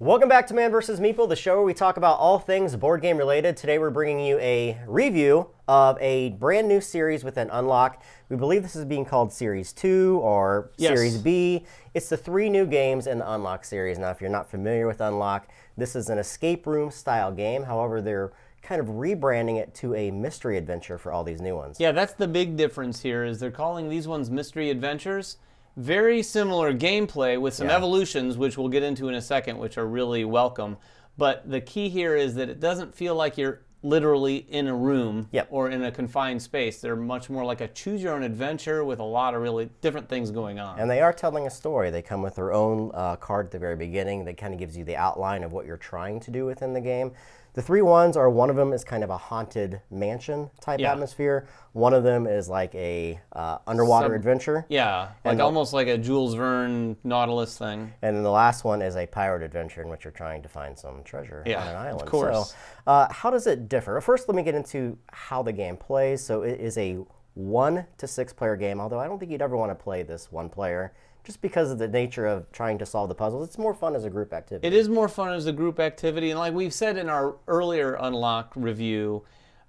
Welcome back to Man vs. Meeple, the show where we talk about all things board game related. Today we're bringing you a review of a brand new series within Unlock. We believe this is being called Series 2 or Series B. It's the 3 new games in the Unlock series. Now, if you're not familiar with Unlock, this is an escape room style game. However, they're kind of rebranding it to a mystery adventure for all these new ones. Yeah, that's the big difference here, is they're calling these ones mystery adventures. Very similar gameplay with some evolutions, which we'll get into in a second, which are really welcome. But the key here is that it doesn't feel like you're literally in a room or in a confined space. They're much more like a choose-your-own-adventure with a lot of really different things going on. And they are telling a story. They come with their own card at the very beginning that kind of gives you the outline of what you're trying to do within the game. The 3 ones are, one of them is kind of a haunted mansion type atmosphere. One of them is like a underwater adventure. Yeah, like almost like a Jules Verne Nautilus thing. And then the last one is a pirate adventure in which you're trying to find some treasure on an island. Of course. So how does it differ? First, let me get into how the game plays. So it is a 1 to 6 player game, although I don't think you'd ever want to play this 1 player. Just because of the nature of trying to solve the puzzles. It's more fun as a group activity. It is more fun as a group activity, and like we've said in our earlier Unlock review,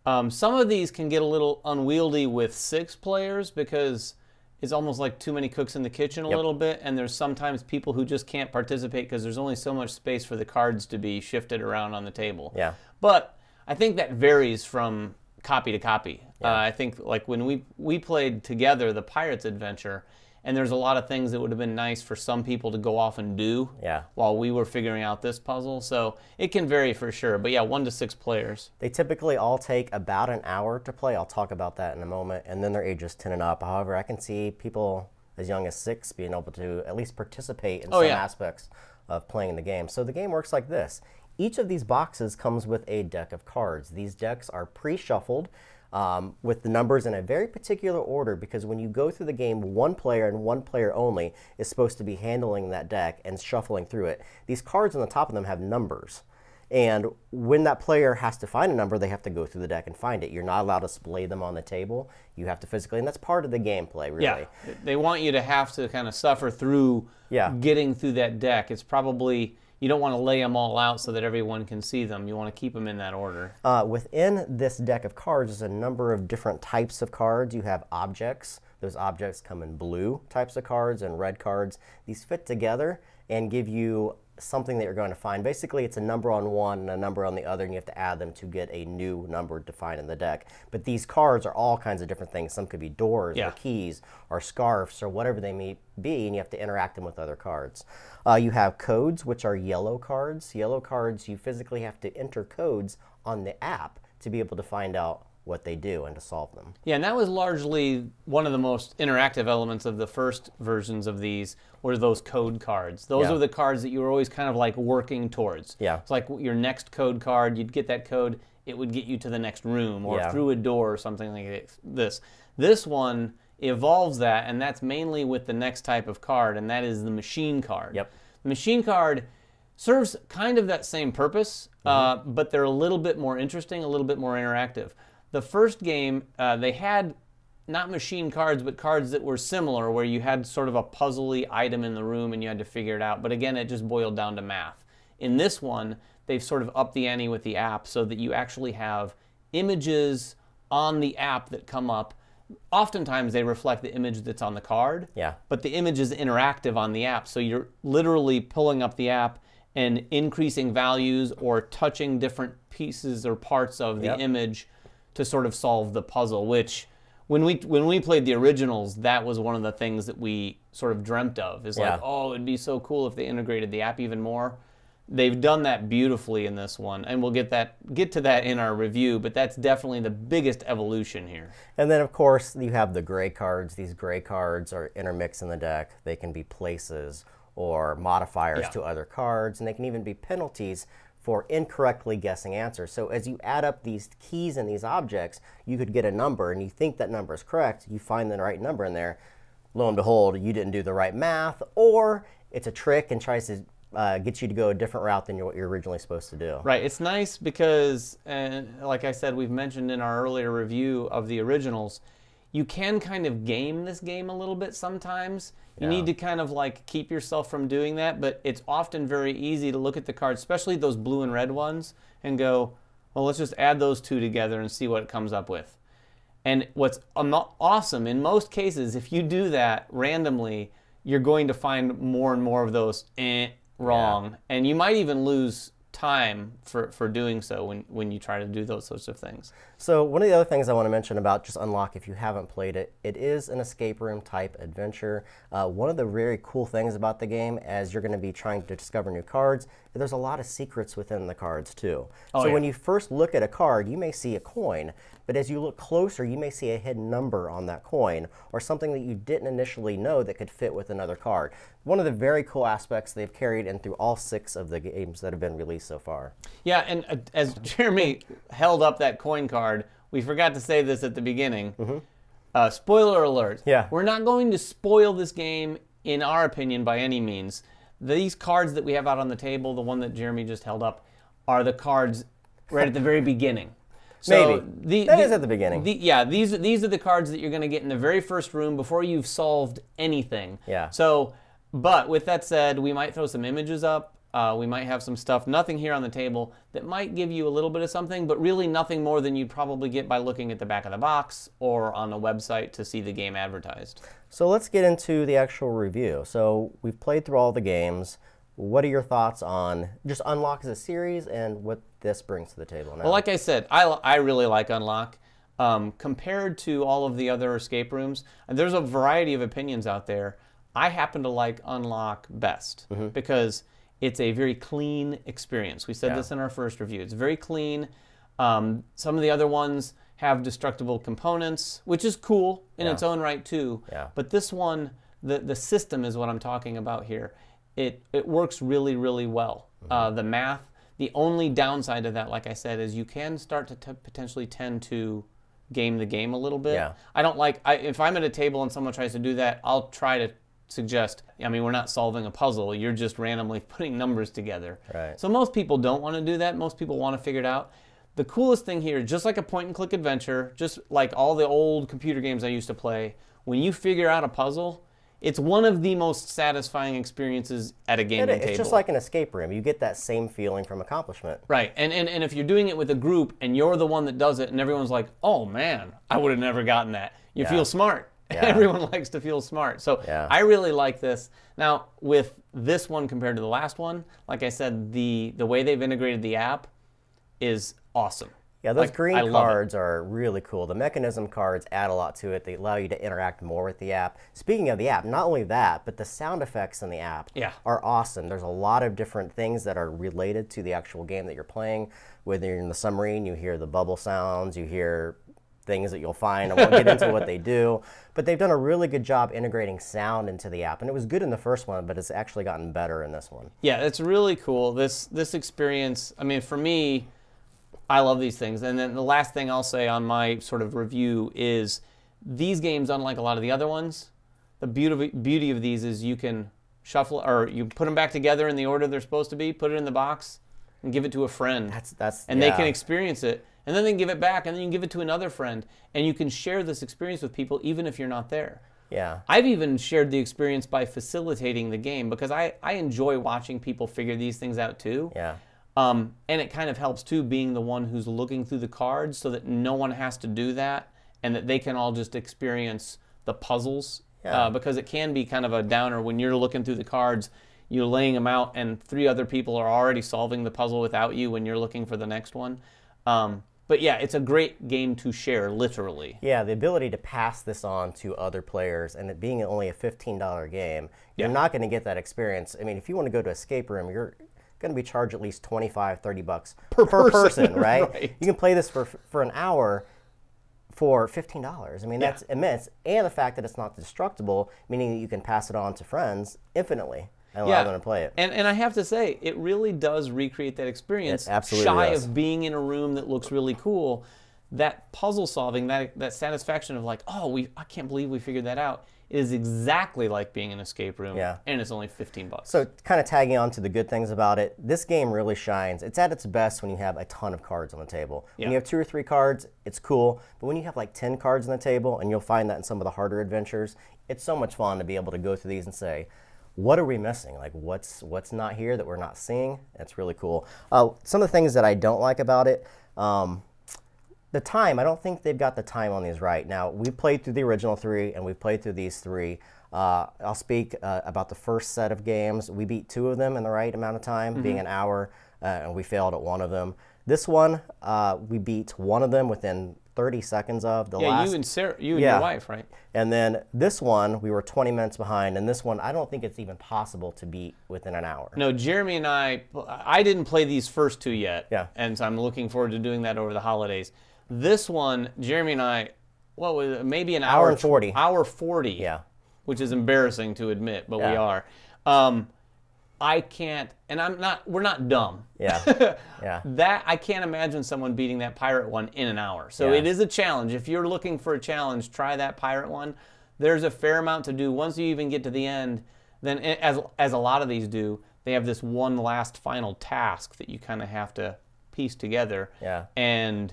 some of these can get a little unwieldy with 6 players because it's almost like too many cooks in the kitchen a little bit, and there's sometimes people who just can't participate because there's only so much space for the cards to be shifted around on the table. Yeah. But I think that varies from copy to copy. I think like when we played together the Pirates Adventure, and there's a lot of things that would have been nice for some people to go off and do while we were figuring out this puzzle. So it can vary for sure. But yeah, 1 to 6 players. They typically all take about an hour to play. I'll talk about that in a moment. And then they're ages 10 and up. However, I can see people as young as 6 being able to at least participate in some aspects of playing the game. So the game works like this. Each of these boxes comes with a deck of cards. These decks are pre-shuffled. With the numbers in a very particular order, because when you go through the game, 1 player and 1 player only is supposed to be handling that deck and shuffling through it. These cards on the top of them have numbers. And when that player has to find a number, they have to go through the deck and find it. You're not allowed to display them on the table. You have to physically, and that's part of the gameplay, really. Yeah, they want you to have to kind of suffer through getting through that deck. It's probably... You don't want to lay them all out so that everyone can see them. You want to keep them in that order. Within this deck of cards, there's a number of different types of cards. You have objects. Those objects come in blue types of cards and red cards. These fit together and give you something that you're going to find. Basically, it's a number on one and a number on the other, and you have to add them to get a new number defined in the deck. But these cards are all kinds of different things. Some could be doors or keys or scarves or whatever they may be, and you have to interact them with other cards. You have codes, which are yellow cards. Yellow cards, you physically have to enter codes on the app to be able to find out what they do and to solve them. Yeah, and that was largely one of the most interactive elements of the first versions of these, were those code cards. Those are the cards that you were always kind of like working towards. Yeah. It's like your next code card, you'd get that code, it would get you to the next room or through a door or something like this. This one evolves that, and that's mainly with the next type of card, and that is the machine card. Yep. The machine card serves kind of that same purpose, but they're a little bit more interesting, a little bit more interactive. The first game, they had not machine cards, but cards that were similar, where you had sort of a puzzly item in the room and you had to figure it out. But again, it just boiled down to math. In this one, they've sort of upped the ante with the app so that you actually have images on the app that come up. Oftentimes, they reflect the image that's on the card, but the image is interactive on the app. So you're literally pulling up the app and increasing values or touching different pieces or parts of the image to sort of solve the puzzle, which when we played the originals, that was one of the things that we sort of dreamt of, is like, oh, it'd be so cool if they integrated the app even more. They've done that beautifully in this one, and we'll get to that in our review, but that's definitely the biggest evolution here. And then, of course, you have the gray cards. These gray cards are intermixed in the deck. They can be places or modifiers to other cards, and they can even be penalties for incorrectly guessing answers. So as you add up these keys and these objects, you could get a number, and you think that number is correct. You find the right number in there. Lo and behold, you didn't do the right math, or it's a trick and tries to get you to go a different route than what you're originally supposed to do. Right. It's nice because, like I said, we've mentioned in our earlier review of the originals, you can kind of game this game a little bit sometimes. You need to kind of like keep yourself from doing that, but it's often very easy to look at the cards, especially those blue and red ones, and go, well, let's just add those two together and see what it comes up with. And what's awesome, in most cases, if you do that randomly, you're going to find more and more of those wrong. And you might even lose time for doing so when you try to do those sorts of things. So one of the other things I want to mention about just Unlock, if you haven't played it, it is an escape room type adventure. One of the very cool things about the game, as you're going to be trying to discover new cards, there's a lot of secrets within the cards too. So when you first look at a card, you may see a coin, but as you look closer, you may see a hidden number on that coin or something that you didn't initially know that could fit with another card. One of the very cool aspects they've carried in through all 6 of the games that have been released so far. Yeah, and as Jeremy held up that coin card, we forgot to say this at the beginning. Spoiler alert. Yeah. We're not going to spoil this game, in our opinion, by any means. These cards that we have out on the table, the one that Jeremy just held up, are the cards right at the very beginning. So that is at the beginning. These are the cards that you're going to get in the very first room before you've solved anything. Yeah. So, but with that said, we might throw some images up. We might have some stuff, nothing here on the table, that might give you a little bit of something, but really nothing more than you'd probably get by looking at the back of the box or on a website to see the game advertised. So let's get into the actual review. So we've played through all the games. What are your thoughts on just Unlock as a series and what this brings to the table now? Well, like I said, I really like Unlock. Compared to all of the other escape rooms, and there's a variety of opinions out there. I happen to like Unlock best because it's a very clean experience. We said this in our first review. It's very clean. Some of the other ones have destructible components, which is cool in its own right too. But this one, the system is what I'm talking about here. It works really, really well. The math, the only downside of that, like I said, is you can start to potentially tend to game the game a little bit. I don't like, if I'm at a table and someone tries to do that, I'll try to suggest, I mean, we're not solving a puzzle, you're just randomly putting numbers together. So most people don't want to do that. Most people want to figure it out. The coolest thing here, just like a point and click adventure, just like all the old computer games I used to play, when you figure out a puzzle, it's one of the most satisfying experiences at a gaming table. It's just like an escape room. You get that same feeling from accomplishment. Right, and if you're doing it with a group and you're the one that does it and everyone's like, oh man, I would have never gotten that. You feel smart. Everyone likes to feel smart. So I really like this. Now, with this one compared to the last one, like I said, the way they've integrated the app is awesome. Yeah, those green cards are really cool. The mechanism cards add a lot to it. They allow you to interact more with the app. Speaking of the app, not only that, but the sound effects in the app are awesome. There's a lot of different things that are related to the actual game that you're playing. Whether you're in the submarine, you hear the bubble sounds, you hear things that you'll find. I won't get into what they do, but they've done a really good job integrating sound into the app, and it was good in the first one, but it's actually gotten better in this one. Yeah, it's really cool. This experience, I mean, for me, I love these things. And then the last thing I'll say on my sort of review is these games, unlike a lot of the other ones, the beauty of these is you can shuffle, or you put them back together in the order they're supposed to be, put it in the box, and give it to a friend. And they can experience it. And then they can give it back, and then you can give it to another friend. And you can share this experience with people even if you're not there. I've even shared the experience by facilitating the game because I enjoy watching people figure these things out too. And it kind of helps too, being the one who's looking through the cards so that no one has to do that and that they can all just experience the puzzles. Because it can be kind of a downer when you're looking through the cards, you're laying them out and 3 other people are already solving the puzzle without you when you're looking for the next one. But yeah, it's a great game to share, literally. Yeah, the ability to pass this on to other players, and it being only a $15 game, you're not going to get that experience. I mean, if you want to go to Escape Room, you're going to be charged at least $25-30 per person, right? You can play this for an hour for $15. I mean, that's immense. And the fact that it's not destructible, meaning that you can pass it on to friends infinitely and allow them to play it. And I have to say, it really does recreate that experience. It absolutely shy does. of being in a room that looks really cool. that puzzle solving, that satisfaction of like, oh, I can't believe we figured that out, is exactly like being in an escape room, and it's only $15. So kind of tagging on to the good things about it, this game really shines. It's at its best when you have a ton of cards on the table. When you have 2 or 3 cards, it's cool, but when you have like 10 cards on the table, and you'll find that in some of the harder adventures, it's so much fun to be able to go through these and say, what are we missing? Like what's not here that we're not seeing? It's really cool. Some of the things that I don't like about it, the time, I don't think they've got the time on these right. Now, we've played through the original 3, and we've played through these 3. I'll speak about the first set of games. We beat 2 of them in the right amount of time, being an hour, and we failed at 1 of them. This one, we beat 1 of them within 30 seconds of the last. You and Sarah, you and your wife, right? And then this one, we were 20 minutes behind, and this one, I don't think it's even possible to beat within an hour. No, Jeremy and I didn't play these first 2 yet, and so I'm looking forward to doing that over the holidays. This one, Jeremy and I, what was it, maybe an hour and 40. Hour 40, which is embarrassing to admit, but we are. I can't, and we're not dumb. That, I can't imagine someone beating that pirate one in an hour. So it is a challenge. If you're looking for a challenge, try that pirate one. There's a fair amount to do. Once you even get to the end, then as a lot of these do, they have this one last final task that you kind of have to piece together. And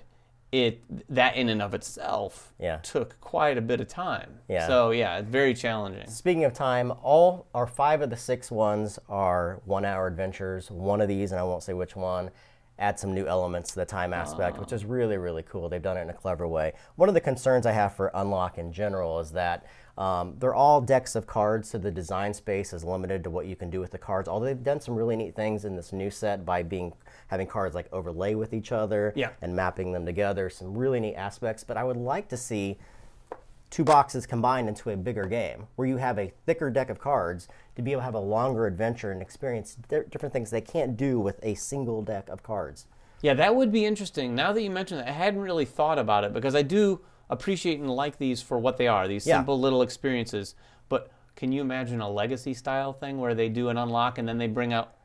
that in and of itself took quite a bit of time. So it's very challenging. Speaking of time, all 5 of the 6 ones are 1-hour adventures. One of these, and I won't say which one, adds some new elements to the time aspect, which is really, really cool. They've done it in a clever way. One of the concerns I have for Unlock in general is that they're all decks of cards, so the design space is limited to what you can do with the cards. Although they've done some really neat things in this new set by having cards like overlay with each other and mapping them together. Some really neat aspects. But I would like to see 2 boxes combined into a bigger game where you have a thicker deck of cards to be able to have a longer adventure and experience different things they can't do with a single deck of cards. Yeah, that would be interesting. Now that you mention that, I hadn't really thought about it because I do appreciate and like these for what they are, these simple little experiences. But can you imagine a legacy style thing where they do an unlock and then they bring out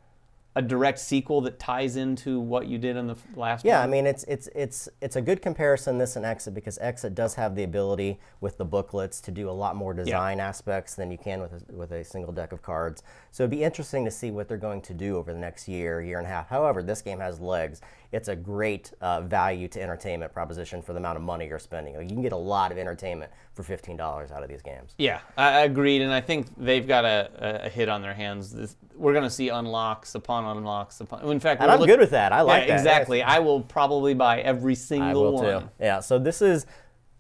a direct sequel that ties into what you did in the last one? I mean, it's a good comparison, this and Exit, because Exit does have the ability with the booklets to do a lot more design aspects than you can with a single deck of cards. So it'd be interesting to see what they're going to do over the next year and a half. However, this game has legs. It's a great value to entertainment proposition for the amount of money you're spending. You can get a lot of entertainment for $15 out of these games. Yeah, I agreed, and I think they've got a hit on their hands. We're going to see unlocks upon unlocks upon. In fact, and I'm good with that. I like that. Exactly. I will probably buy every single one. I will too. Yeah. So this is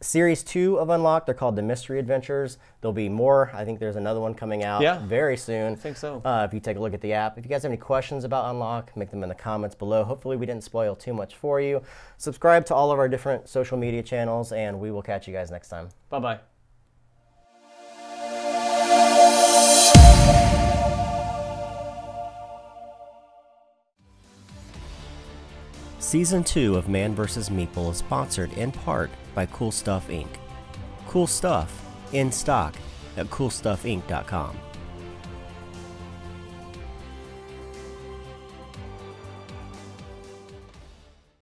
Series 2 of Unlock. They're called the Mystery Adventures. There'll be more. I think there's another one coming out very soon. I think so. If you take a look at the app. If you guys have any questions about Unlock, make them in the comments below. Hopefully we didn't spoil too much for you. Subscribe to all of our different social media channels, and we will catch you guys next time. Bye-bye. Season 2 of Man vs. Meeple is sponsored in part by Cool Stuff Inc. Cool stuff in stock at coolstuffinc.com.